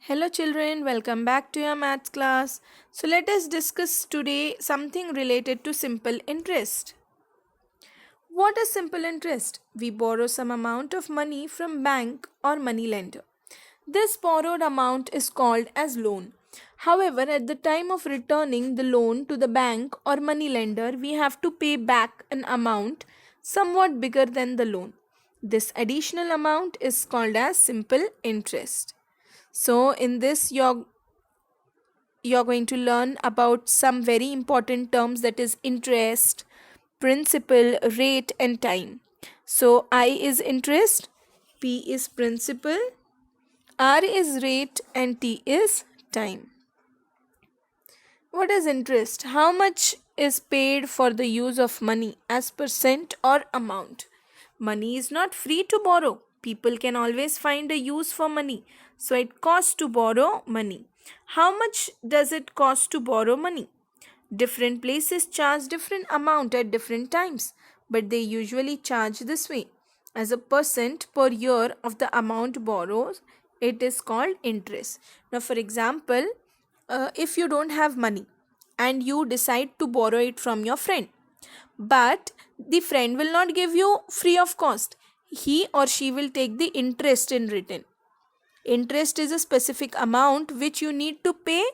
Hello children, welcome back to your maths class. So let us discuss today something related to simple interest. What is simple interest? We borrow some amount of money from bank or money lender. This borrowed amount is called as loan. However, at the time of returning the loan to the bank or money lender, we have to pay back an amount somewhat bigger than the loan. This additional amount is called as simple interest. So in this you're going to learn about some very important terms, that is interest, principal, rate and time. So I is interest, P is principal, R is rate and T is time. What is interest? How much is paid for the use of money as percent or amount? Money is not free to borrow. People can always find a use for money. So it costs to borrow money. How much does it cost to borrow money? Different places charge different amount at different times, but they usually charge this way. As a percent per year of the amount borrowed, it is called interest. Now, for example, if you don't have money and you decide to borrow it from your friend, but the friend will not give you free of cost, he or she will take the interest in return. Interest is a specific amount which you need to pay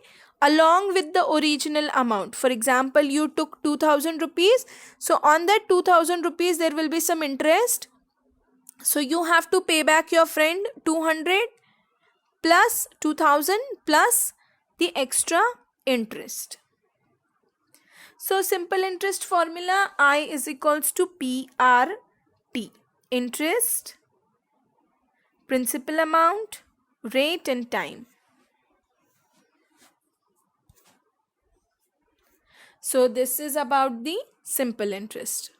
along with the original amount. For example, you took 2000 rupees, so on that 2000 rupees there will be some interest, so you have to pay back your friend 200 plus 2000 plus the extra interest. So simple interest formula, I is equals to PRT. Interest, principal amount, rate and time. So this is about the simple interest.